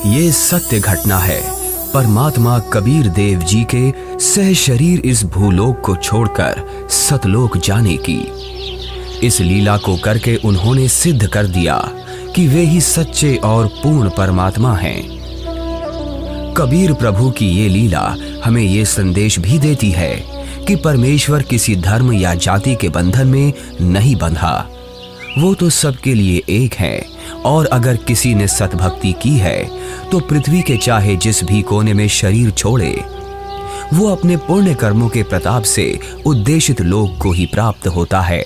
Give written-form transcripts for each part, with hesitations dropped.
ये सत्य घटना है परमात्मा कबीर देव जी के सह शरीर इस भूलोक को छोड़कर सतलोक जाने की। इस लीला को करके उन्होंने सिद्ध कर दिया कि वे ही सच्चे और पूर्ण परमात्मा हैं। कबीर प्रभु की ये लीला हमें ये संदेश भी देती है कि परमेश्वर किसी धर्म या जाति के बंधन में नहीं बंधा, वो तो सबके लिए एक है। और अगर किसी ने सतभक्ति की है तो पृथ्वी के चाहे जिस भी कोने में शरीर छोड़े, वो अपने पुण्य कर्मों के प्रताप से उद्देशित लोक को ही प्राप्त होता है।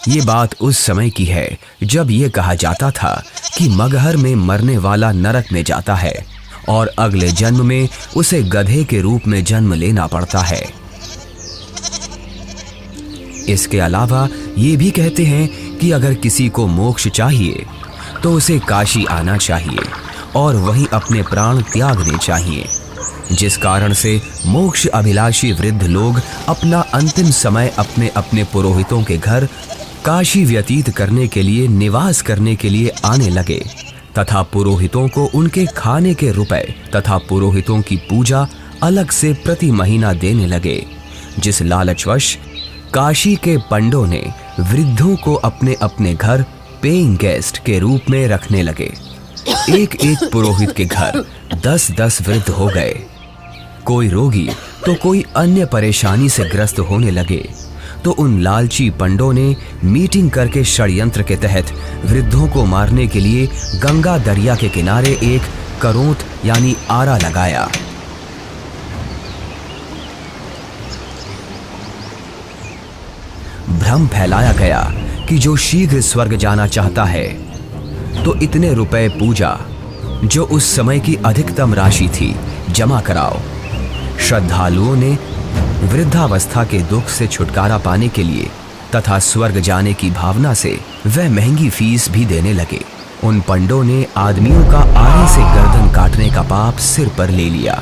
ये बात उस समय की है जब ये कहा जाता था कि मगहर में मरने वाला नरक में जाता है और अगले जन्म में उसे गधे के रूप में जन्म लेना पड़ता है। इसके अलावा ये भी कहते हैं कि अगर किसी को मोक्ष चाहिए तो उसे काशी आना चाहिए और वहीं अपने प्राण त्यागने चाहिए, जिस कारण से मोक्ष अभिलाषी वृद्ध लोग अपना अंतिम समय अपने अपने पुरोहितों के घर काशी व्यतीत करने के लिए, निवास करने के लिए आने लगे तथा पुरोहितों को उनके खाने के रुपए तथा पुरोहितों की पूजा अलग से प्रति महीना देने लगे, जिस लालचवश काशी के पंडों ने वृद्धों को अपने अपने घर पेइंग गेस्ट के रूप में रखने लगे। एक एक पुरोहित के घर 10-10 वृद्ध हो गए। कोई रोगी तो कोई अन्य परेशानी से ग्रस्त होने लगे तो उन लालची पंडों ने मीटिंग करके षड्यंत्र के तहत वृद्धों को मारने के लिए गंगा दरिया के किनारे एक करोंत यानी आरा लगाया। भ्रम फैलाया गया कि जो शीघ्र स्वर्ग जाना चाहता है तो इतने रुपए पूजा, जो उस समय की अधिकतम राशि थी, जमा कराओ। श्रद्धालुओं ने वृद्धावस्था के दुख से छुटकारा पाने के लिए तथा स्वर्ग जाने की भावना से वह महंगी फीस भी देने लगे। उन पंडों ने आदमियों का आरे से गर्दन काटने का पाप सिर पर ले लिया।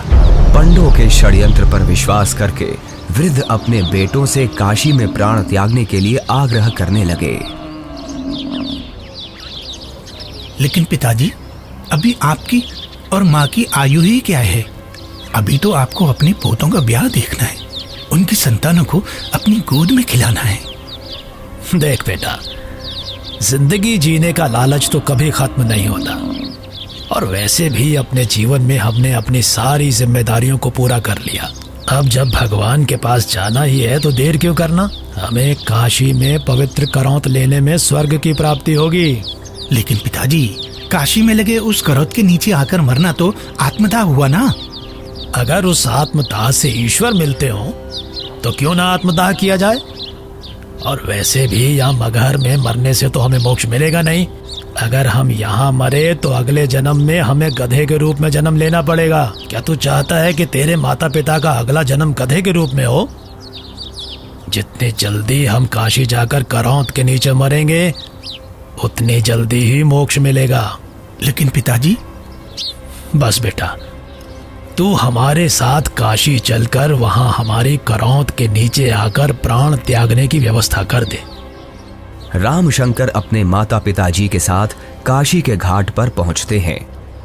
पंडों के षड्यंत्र पर विश्वास करके वृद्ध अपने बेटों से काशी में प्राण त्यागने के लिए आग्रह करने लगे। लेकिन पिताजी, अभी आपकी और माँ की आयु ही क्या है? अभी तो आपको अपने पोतों का ब्याह देखना है, उनकी संतानों को अपनी गोद में खिलाना है। देख बेटा, जिंदगी जीने का लालच तो कभी खत्म नहीं होता, और वैसे भी अपने जीवन में हमने अपनी सारी जिम्मेदारियों को पूरा कर लिया। अब जब भगवान के पास जाना ही है तो देर क्यों करना? हमें काशी में पवित्र करौंत लेने में स्वर्ग की प्राप्ति होगी। लेकिन पिताजी, काशी में लगे उस करौत के नीचे आकर मरना तो आत्मदाह हुआ ना? अगर उस आत्मदाह से ईश्वर मिलते हो तो क्यों ना आत्मदाह किया जाए? और वैसे भी यहाँ मगहर में मरने से तो हमें मोक्ष मिलेगा नहीं। अगर हम यहाँ मरे तो अगले जन्म में हमें गधे के रूप में जन्म लेना पड़ेगा। क्या तू चाहता है कि तेरे माता पिता का अगला जन्म गधे के रूप में हो? जितनी जल्दी हम काशी जाकर करौंत के नीचे मरेंगे उतनी जल्दी ही मोक्ष मिलेगा। लेकिन पिताजी। बस बेटा, तू हमारे साथ काशी चलकर वहां हमारी करौंत के नीचे आकर प्राण त्यागने की व्यवस्था कर दे। रामशंकर अपने माता पिताजी के साथ काशी के घाट पर पहुंचते हैं।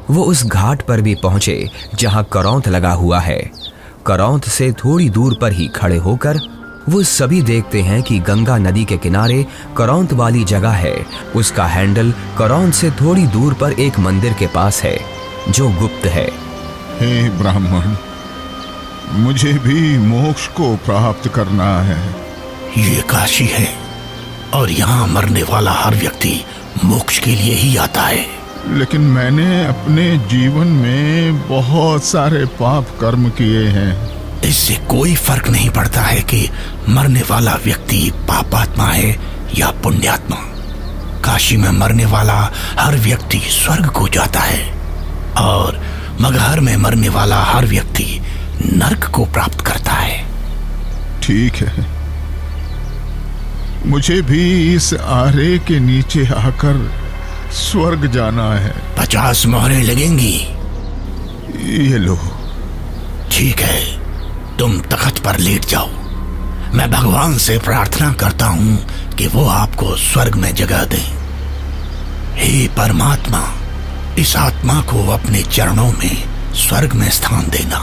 वो उस घाट पर भी पहुंचे जहां करौंत लगा हुआ है। करौंत से थोड़ी दूर पर ही खड़े होकर वो सभी देखते हैं कि गंगा नदी के किनारे करौंत वाली जगह है, उसका हैंडल करौंत से थोड़ी दूर पर एक मंदिर के पास है जो गुप्त है। हे ब्राह्मण, मुझे भी मोक्ष को प्राप्त करना है। ये काशी है और यहाँ मरने वाला हर व्यक्ति मोक्ष के लिए ही आता है। लेकिन मैंने अपने जीवन में बहुत सारे पाप कर्म किए हैं। इससे कोई फर्क नहीं पड़ता है कि मरने वाला व्यक्ति पापात्मा है या पुण्यात्मा। काशी में मरने वाला हर व्यक्ति स्वर्ग को जाता है और मगहर में मरने वाला हर व्यक्ति नरक को प्राप्त करता है। ठीक है, मुझे भी इस आरे के नीचे आकर स्वर्ग जाना है। 50 मोहरें लगेंगी। ये लो। ठीक है, तुम तख्त पर लेट जाओ। मैं भगवान से प्रार्थना करता हूँ कि वो आपको स्वर्ग में जगह दे। हे परमात्मा, इस आत्मा को अपने चरणों में स्वर्ग में स्थान देना।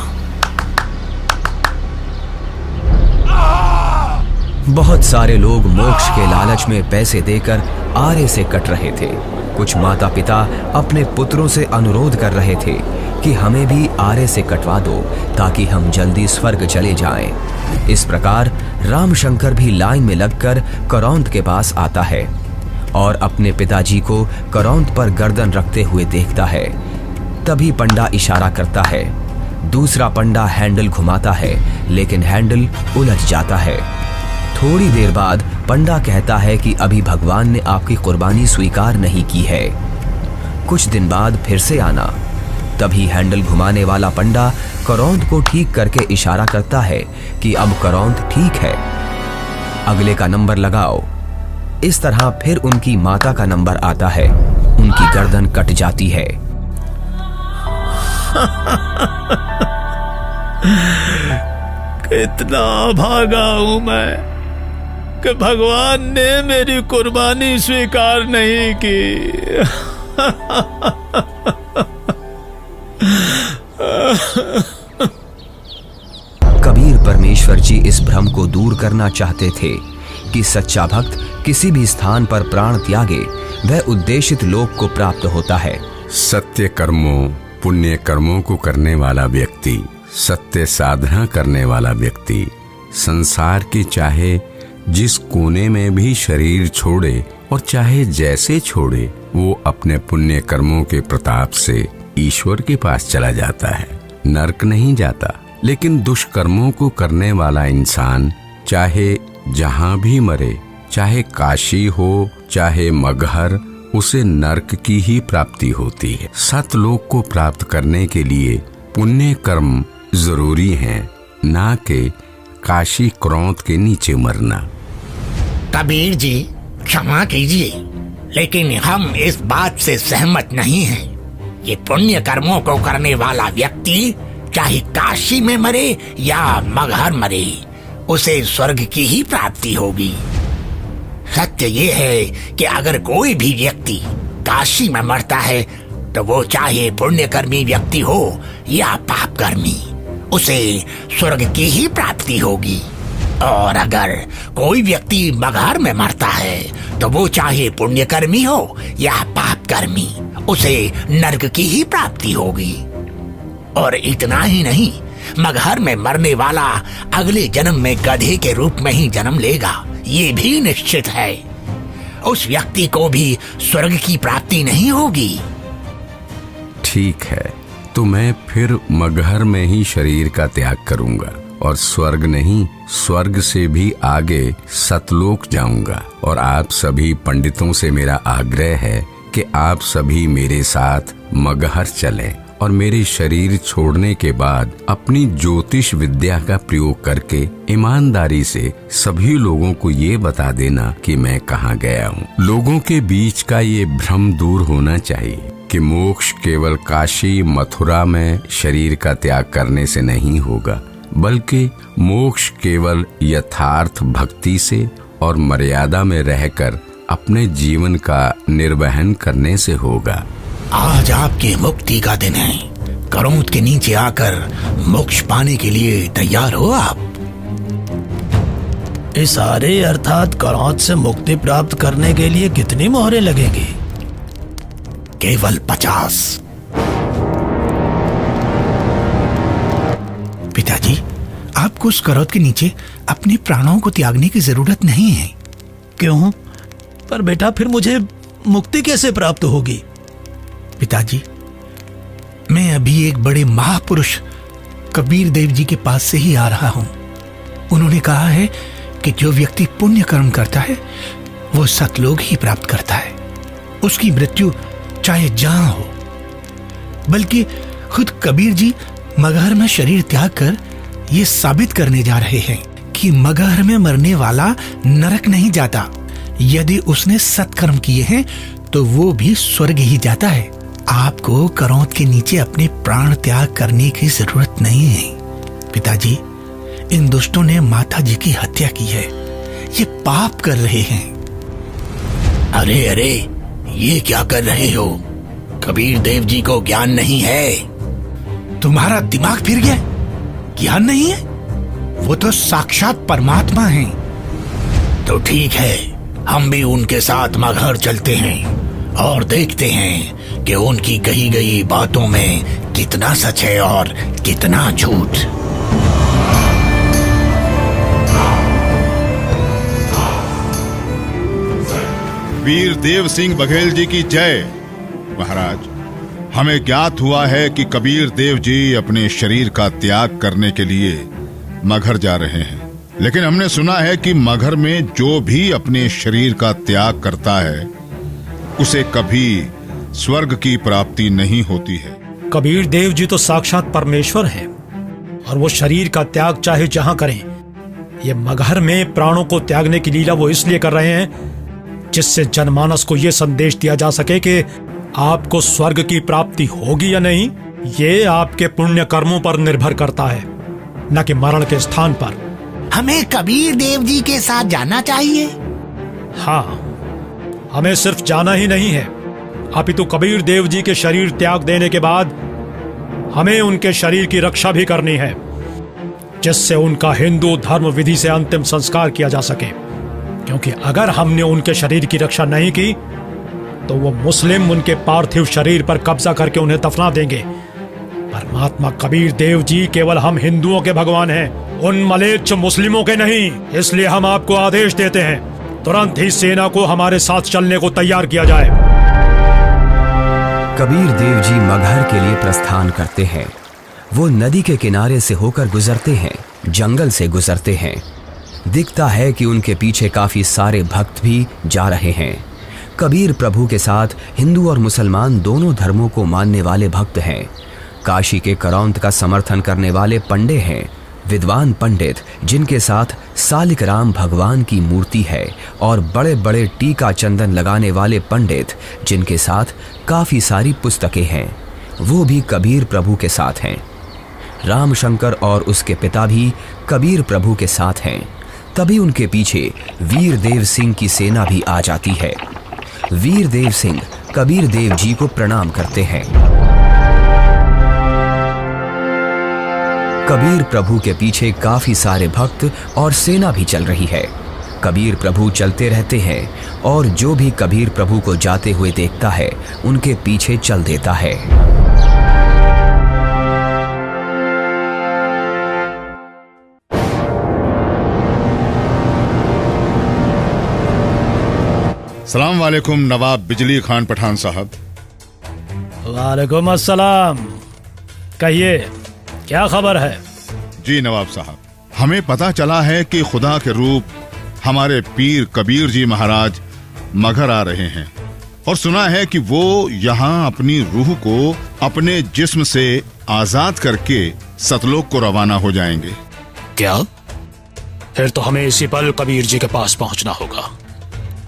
बहुत सारे लोग मोक्ष के लालच में पैसे देकर आरे से कट रहे थे। कुछ माता पिता अपने पुत्रों से अनुरोध कर रहे थे कि हमें भी आरे से कटवा दो ताकि हम जल्दी स्वर्ग चले जाएं। इस प्रकार रामशंकर भी लाइन में लगकर करौंद के पास आता है और अपने पिताजी को करौंद पर गर्दन रखते हुए देखता है। तभी पंडा इशारा करता है। दूसरा पंडा हैंडल घुमाता है, लेकिन हैंडल उलझ जाता है। थोड़ी देर बाद पंडा कहता है कि अभी भगवान ने आपकी कुर्बानी स्वीकार नहीं की है, कुछ दिन बाद फिर से आना। तभी हैंडल घुमाने वाला पंडा करौंद को ठीक करके इशारा करता है कि अब करौंद ठीक है, अगले का नंबर लगाओ। इस तरह फिर उनकी माता का नंबर आता है। उनकी गर्दन कट जाती है। कितना भागा हूं मैं कि भगवान ने मेरी कुर्बानी स्वीकार नहीं की। कबीर परमेश्वर जी इस भ्रम को दूर करना चाहते थे कि सच्चा भक्त किसी भी स्थान पर प्राण त्यागे वह उद्देशित लोक को प्राप्त होता है। सत्य कर्मों, पुण्य कर्मों को करने वाला व्यक्ति, सत्य साधना करने वाला व्यक्ति संसार के चाहे जिस कोने में भी शरीर छोड़े और चाहे जैसे छोड़े, वो अपने पुण्य कर्मों के प्रताप से ईश्वर के पास चला जाता है, नरक नहीं जाता। लेकिन दुष्कर्मों को करने वाला इंसान चाहे जहां भी मरे, चाहे काशी हो चाहे मगहर, उसे नरक की ही प्राप्ति होती है। सतलोक को प्राप्त करने के लिए पुण्य कर्म जरूरी हैं, ना कि काशी क्रोध के नीचे मरना। कबीर जी क्षमा कीजिए, लेकिन हम इस बात से सहमत नहीं हैं। ये पुण्य कर्मों को करने वाला व्यक्ति चाहे काशी में मरे या मगहर मरे, उसे स्वर्ग की ही प्राप्ति होगी। सत्य ये है कि अगर कोई भी व्यक्ति काशी में मरता है तो वो चाहे पुण्यकर्मी व्यक्ति हो या पापकर्मी, उसे स्वर्ग की ही प्राप्ति होगी। और अगर कोई व्यक्ति मगहर में मरता है तो वो चाहे पुण्यकर्मी हो या पापकर्मी, उसे नरक की ही प्राप्ति होगी। और इतना ही नहीं, मगहर में मरने वाला अगले जन्म में गधे के रूप में ही जन्म लेगा, ये भी निश्चित है। उस व्यक्ति को भी स्वर्ग की प्राप्ति नहीं होगी। ठीक है, तो मैं फिर मगहर में ही शरीर का त्याग करूंगा और स्वर्ग नहीं, स्वर्ग से भी आगे सतलोक जाऊंगा। और आप सभी पंडितों से मेरा आग्रह है कि आप सभी मेरे साथ मगहर चलें और मेरे शरीर छोड़ने के बाद अपनी ज्योतिष विद्या का प्रयोग करके ईमानदारी से सभी लोगों को ये बता देना कि मैं कहाँ गया हूँ। लोगों के बीच का ये भ्रम दूर होना चाहिए कि मोक्ष केवल काशी मथुरा में शरीर का त्याग करने से नहीं होगा, बल्कि मोक्ष केवल यथार्थ भक्ति से और मर्यादा में रहकर अपने जीवन का निर्वहन करने से होगा। आज आपके मुक्ति का दिन है। करौंद के नीचे आकर मोक्ष पाने के लिए तैयार हो आप? इस आरे अर्थात करौंद से मुक्ति प्राप्त करने के लिए कितनी मोहरें लगेंगी? केवल 50। पिताजी, आपको उस करौंद के नीचे अपने प्राणों को त्यागने की जरूरत नहीं है। क्यों? पर बेटा फिर मुझे मुक्ति कैसे प्राप्त होगी? पिताजी, मैं अभी एक बड़े महापुरुष कबीर देव जी के पास से ही आ रहा हूं। उन्होंने कहा है कि जो व्यक्ति पुण्य कर्म करता है वो सतलोक ही प्राप्त करता है। उसकी मृत्यु चाहे जहां हो। बल्कि खुद कबीर जी मगहर में शरीर त्याग कर ये साबित करने जा रहे हैं कि मगहर में मरने वाला नरक नहीं जाता। यदि उसने सत्कर्म किए हैं तो वो भी स्वर्ग ही जाता है। आपको करौंद के नीचे अपने प्राण त्याग करने की जरूरत नहीं है। पिताजी, इन दुष्टों ने माता जी की हत्या की है। ये पाप कर रहे हैं। अरे अरे, ये क्या कर रहे हो? कबीर देव जी को ज्ञान नहीं है? तुम्हारा दिमाग फिर गया? ज्ञान नहीं है? वो तो साक्षात परमात्मा हैं। तो ठीक है, हम भी उनके साथ मगहर चलते हैं और देखते हैं कि उनकी कही गई बातों में कितना सच है और कितना झूठ। वीर देव सिंह बघेल जी की जय। महाराज, हमें ज्ञात हुआ है कि कबीर देव जी अपने शरीर का त्याग करने के लिए मगहर जा रहे हैं, लेकिन हमने सुना है कि मगहर में जो भी अपने शरीर का त्याग करता है उसे कभी स्वर्ग की प्राप्ति नहीं होती है। कबीर देव जी तो साक्षात परमेश्वर हैं और वो शरीर का त्याग चाहे जहां करें। ये मगहर में प्राणों को त्यागने की लीला वो इसलिए कर रहे हैं जिससे जनमानस को ये संदेश दिया जा सके कि आपको स्वर्ग की प्राप्ति होगी या नहीं, ये आपके पुण्य कर्मों पर निर्भर करता है, न कि मरण के स्थान पर। हमें कबीर देव जी के साथ जाना चाहिए। हाँ, हमें सिर्फ जाना ही नहीं है, अपितु कबीर देव जी के शरीर त्याग देने के बाद हमें उनके शरीर की रक्षा भी करनी है, जिससे उनका हिंदू धर्म विधि से अंतिम संस्कार किया जा सके। क्योंकि अगर हमने उनके शरीर की रक्षा नहीं की तो वो मुस्लिम उनके पार्थिव शरीर पर कब्जा करके उन्हें दफना देंगे। परमात्मा कबीर देव जी केवल हम हिंदुओं के भगवान हैं, उन मलेच्छ मुस्लिमों के नहीं। इसलिए हम आपको आदेश देते हैं, तुरंत ही सेना को हमारे साथ चलने को तैयार किया जाए। कबीर देव जी मगहर के लिए प्रस्थान करते हैं। वो नदी के किनारे से होकर गुजरते हैं, जंगल से गुजरते हैं। दिखता है कि उनके पीछे काफी सारे भक्त भी जा रहे हैं। कबीर प्रभु के साथ हिंदू और मुसलमान दोनों धर्मों को मानने वाले भक्त हैं। काशी के करौंत का समर्थन करने वाले पंडे हैं, विद्वान पंडित जिनके साथ सालिक राम भगवान की मूर्ति है, और बड़े बड़े टीका चंदन लगाने वाले पंडित जिनके साथ काफी सारी पुस्तकें हैं, वो भी कबीर प्रभु के साथ हैं। रामशंकर और उसके पिता भी कबीर प्रभु के साथ हैं। तभी उनके पीछे वीर देव सिंह की सेना भी आ जाती है। वीर देव सिंह कबीर देव जी को प्रणाम करते हैं। कबीर प्रभु के पीछे काफी सारे भक्त और सेना भी चल रही है। कबीर प्रभु चलते रहते हैं और जो भी कबीर प्रभु को जाते हुए देखता है उनके पीछे चल देता है। सलाम वालेकुम नवाब बिजली खान पठान साहब। वालेकुम अस्सलाम। कहिए, क्या खबर है? जी नवाब साहब, हमें पता चला है कि खुदा के रूप हमारे पीर कबीर जी महाराज मगहर आ रहे हैं, और सुना है कि वो यहाँ अपनी रूह को अपने जिस्म से आजाद करके सतलोक को रवाना हो जाएंगे। क्या? फिर तो हमें इसी पल कबीर जी के पास पहुंचना होगा,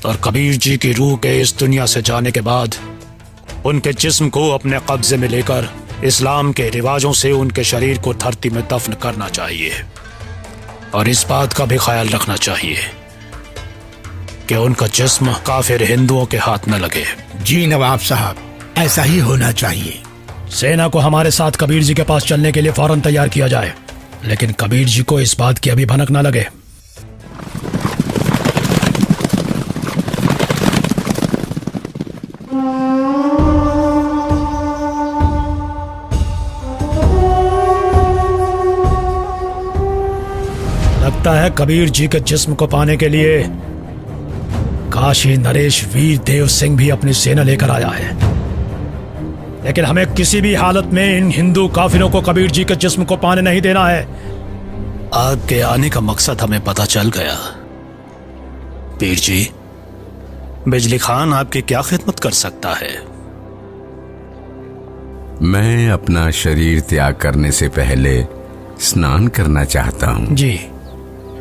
और कबीर जी की रूह के इस दुनिया से जाने के बाद उनके जिस्म को अपने कब्जे में लेकर इस्लाम के रिवाजों से उनके शरीर को धरती में दफन करना चाहिए। और इस बात का भी ख्याल रखना चाहिए कि उनका जिस्म काफिर हिंदुओं के हाथ न लगे। जी नवाब साहब, ऐसा ही होना चाहिए। सेना को हमारे साथ कबीर जी के पास चलने के लिए फौरन तैयार किया जाए, लेकिन कबीर जी को इस बात की अभी भनक न लगे। लगता है कबीर जी के जिस्म को पाने के लिए काशी नरेश वीर देव सिंह भी अपनी सेना लेकर आया है, लेकिन हमें किसी भी हालत में इन हिंदू काफिरों को कबीर जी के जिस्म को पाने नहीं देना है। आग के आने का मकसद हमें पता चल गया। पीर जी, बिजली खान आपकी क्या खिदमत कर सकता है? मैं अपना शरीर त्याग करने से पहले स्नान करना चाहता हूँ। जी,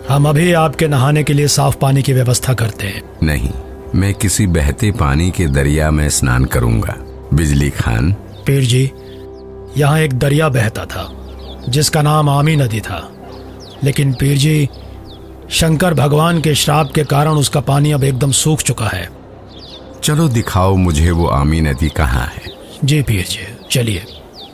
हम अभी आपके नहाने के लिए साफ पानी की व्यवस्था करते हैं। नहीं, मैं किसी बहते पानी के दरिया में स्नान करूंगा। बिजली खान। पीर जी, यहाँ एक दरिया बहता था जिसका नाम आमी नदी था, लेकिन पीर जी, शंकर भगवान के श्राप के कारण उसका पानी अब एकदम सूख चुका है। चलो दिखाओ मुझे वो आमी नदी कहाँ है। जी पीर जी, चलिए।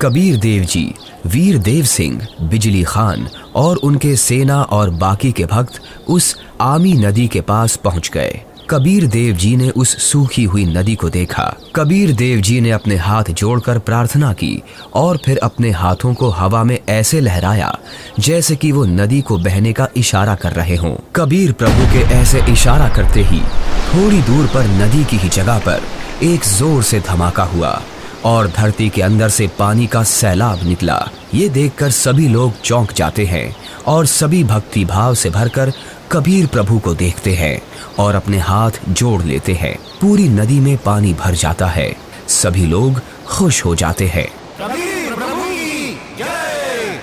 कबीर देव जी, वीर देव सिंह, बिजली खान और उनके सेना और बाकी के भक्त उस आमी नदी के पास पहुंच गए। कबीर देव जी ने उस सूखी हुई नदी को देखा। कबीर देव जी ने अपने हाथ जोड़कर प्रार्थना की और फिर अपने हाथों को हवा में ऐसे लहराया जैसे कि वो नदी को बहने का इशारा कर रहे हों। कबीर प्रभु के ऐसे इशारा करते ही थोड़ी दूर पर नदी की ही जगह पर एक जोर से धमाका हुआ और धरती के अंदर से पानी का सैलाब निकला। ये देखकर सभी लोग चौंक जाते हैं और सभी भक्ति भाव से भरकर कबीर प्रभु को देखते हैं और अपने हाथ जोड़ लेते हैं। पूरी नदी में पानी भर जाता है। सभी लोग खुश हो जाते हैं। कबीर प्रभु की जय,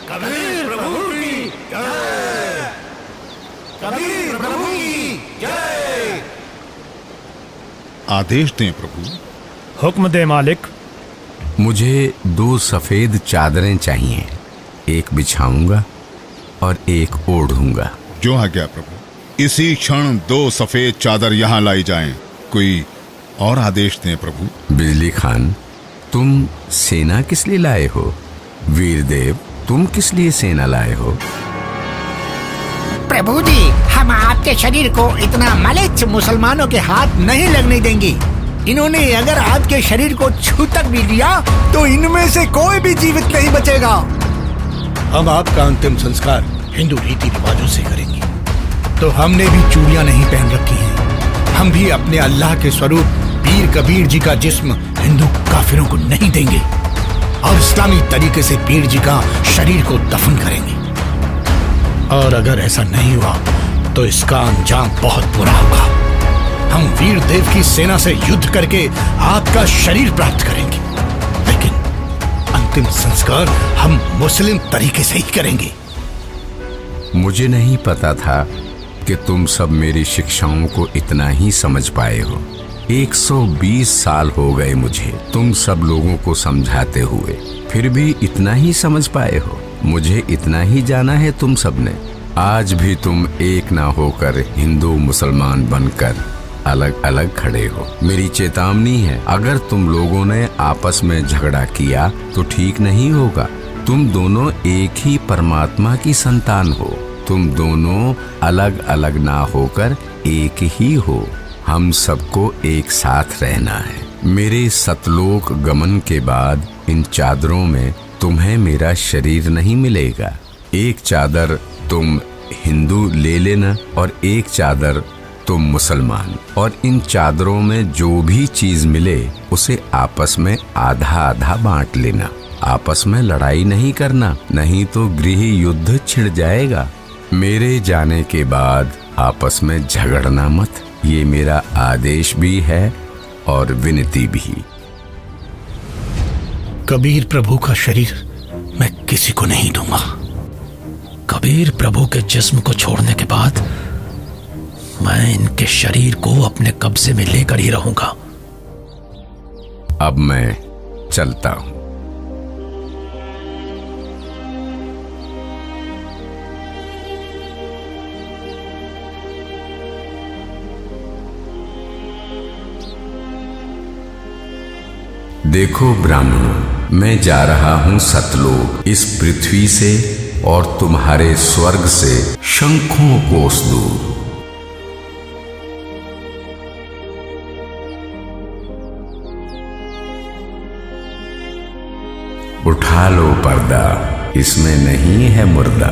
कबीर प्रभु की जय, कबीर प्रभु की जय। आदेश दें प्रभु। हुक्म दे मालिक। मुझे 2 सफेद चादरें चाहिए, एक बिछाऊंगा और एक ओढ़ूंगा। जो आज्ञा प्रभु। इसी क्षण 2 सफेद चादर यहाँ लाई जाएं। कोई और आदेश दें प्रभु। बिजली खान, तुम सेना किस लिए लाए हो? वीर देव, तुम किस लिए सेना लाए हो? प्रभु जी, हम आपके शरीर को इतना मलिच्छ मुसलमानों के हाथ नहीं लगने देंगे। इन्होंने अगर आपके शरीर को छू तक भी लिया तो इनमें से कोई भी जीवित नहीं बचेगा। हम आपका अंतिम संस्कार हिंदू रीति रिवाजों से करेंगे। तो हमने भी चूड़ियां नहीं पहन रखी हैं। हम भी अपने अल्लाह के स्वरूप पीर कबीर जी का जिस्म हिंदू काफिरों को नहीं देंगे और इस्लामी तरीके से पीर जी का शरीर को दफन करेंगे। और अगर ऐसा नहीं हुआ तो इसका अंजाम बहुत बुरा होगा। हम वीर देव की सेना से युद्ध करके आपका शरीर प्राप्त करेंगे, लेकिन अंतिम संस्कार हम मुस्लिम तरीके से ही करेंगे। मुझे नहीं पता था कि तुम सब मेरी शिक्षाओं को इतना ही समझ पाए हो। 120 साल हो गए मुझे तुम सब लोगों को समझाते हुए, फिर भी इतना ही समझ पाए हो। मुझे इतना ही जाना है तुम सब ने। आज भी तुम एक ना होकर हिंदू मुसलमान बनकर अलग अलग खड़े हो। मेरी चेतावनी है, अगर तुम लोगों ने आपस में झगड़ा किया तो ठीक नहीं होगा। तुम दोनों एक ही परमात्मा की संतान हो। तुम दोनों अलग अलग ना होकर एक ही हो। हम सबको एक साथ रहना है। मेरे सतलोक गमन के बाद इन चादरों में तुम्हें मेरा शरीर नहीं मिलेगा। एक चादर तुम हिंदू ले लेना और एक चादर तुम मुसलमान, और इन चादरों में जो भी चीज मिले उसे आपस में आधा आधा बांट लेना। आपस में लड़ाई नहीं करना, नहीं तो गृह युद्ध छिड़ जाएगा। मेरे जाने के बाद आपस में झगड़ना मत, ये मेरा आदेश भी है और विनती भी। कबीर प्रभु का शरीर मैं किसी को नहीं दूंगा। कबीर प्रभु के जिस्म को छोड़ने के बाद मैं इनके शरीर को अपने कब्जे में लेकर ही रहूंगा। अब मैं चलता हूं। देखो ब्राह्मणों, मैं जा रहा हूं सतलोक, इस पृथ्वी से और तुम्हारे स्वर्ग से शंखों कोस दूर। उठा लो पर्दा, इसमें नहीं है मुर्दा,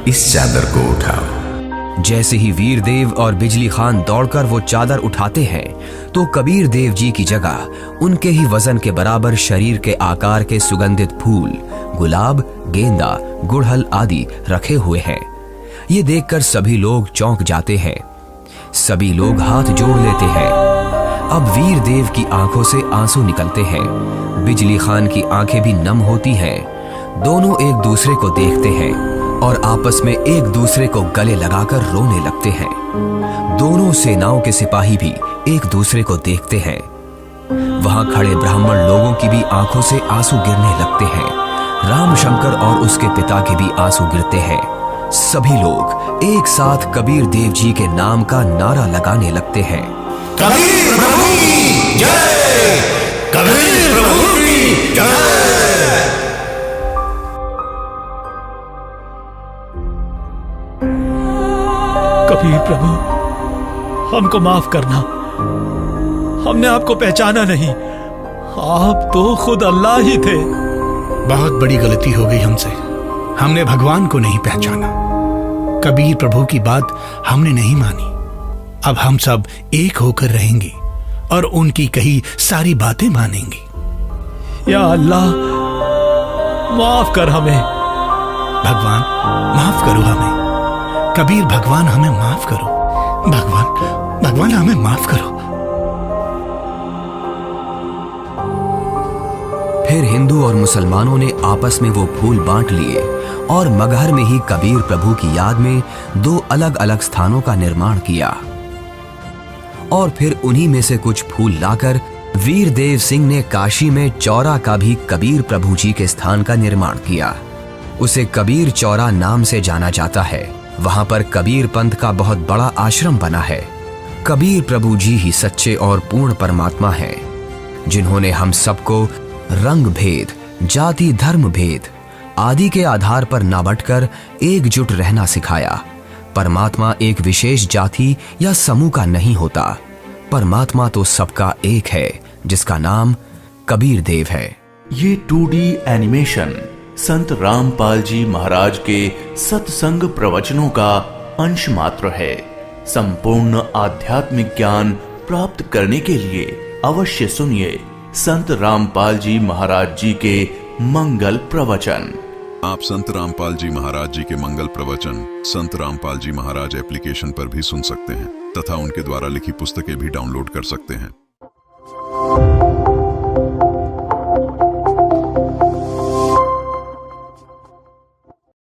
इस चादर को उठाओ। जैसे ही वीर देव और बिजली खान दौड़कर वो चादर उठाते हैं तो कबीर देव जी की जगह उनके ही वजन के बराबर शरीर के आकार के सुगंधित फूल, गुलाब, गेंदा, गुड़हल आदि रखे हुए हैं। ये देखकर सभी लोग चौंक जाते हैं। सभी लोग हाथ जोड़ लेते हैं। अब वीर देव की आंखों से आंसू निकलते हैं। बिजली खान की आंखें भी नम होती हैं। दोनों एक दूसरे को देखते हैं और आपस में एक दूसरे को गले लगाकर रोने लगते हैं। दोनों सेनाओं के सिपाही भी एक दूसरे को देखते हैं। वहां खड़े ब्राह्मण लोगों की भी आंखों से आंसू गिरने लगते हैं। रामशंकर और उसके पिता के भी आंसू गिरते हैं। सभी लोग एक साथ कबीर देव जी के नाम का नारा लगाने लगते हैं। कबीर प्रभु की जय, कबीर प्रभु की जय। कबीर प्रभु, हमको माफ करना, हमने आपको पहचाना नहीं। आप तो खुद अल्लाह ही थे। बहुत बड़ी गलती हो गई हमसे, हमने भगवान को नहीं पहचाना। कबीर प्रभु की बात हमने नहीं मानी। अब हम सब एक होकर रहेंगे और उनकी कही सारी बातें मानेंगे। या अल्लाह, माफ कर हमें। भगवान माफ करो हमें। कबीर भगवान हमें माफ करो। भगवान हमें माफ करो। फिर हिंदू और मुसलमानों ने आपस में वो फूल बांट लिए और मगहर में ही कबीर प्रभु की याद में 2 अलग अलग स्थानों का निर्माण किया। और फिर उन्हीं में से कुछ फूल लाकर वीर देव सिंह ने काशी में चौरा का भी कबीर प्रभु जी के स्थान का निर्माण किया। उसे कबीर चौरा नाम से जाना जाता है। वहां पर कबीर पंथ का बहुत बड़ा आश्रम बना है। कबीर प्रभु जी ही सच्चे और पूर्ण परमात्मा हैं, जिन्होंने हम सबको रंग भेद, जाति धर्म भेद आदि के आधार पर ना बंटकर एकजुट रहना सिखाया। परमात्मा एक विशेष जाति या समूह का नहीं होता। परमात्मा तो सबका एक है, जिसका नाम कबीर देव है। ये 2D एनिमेशन संत रामपाल जी महाराज के सत्संग प्रवचनों का अंश मात्र है। संपूर्ण आध्यात्मिक ज्ञान प्राप्त करने के लिए अवश्य सुनिए संत रामपाल जी महाराज जी के मंगल प्रवचन। आप संत रामपाल जी महाराज जी के मंगल प्रवचन संत रामपाल जी महाराज एप्लीकेशन पर भी सुन सकते हैं तथा उनके द्वारा लिखी पुस्तकें भी डाउनलोड कर सकते हैं।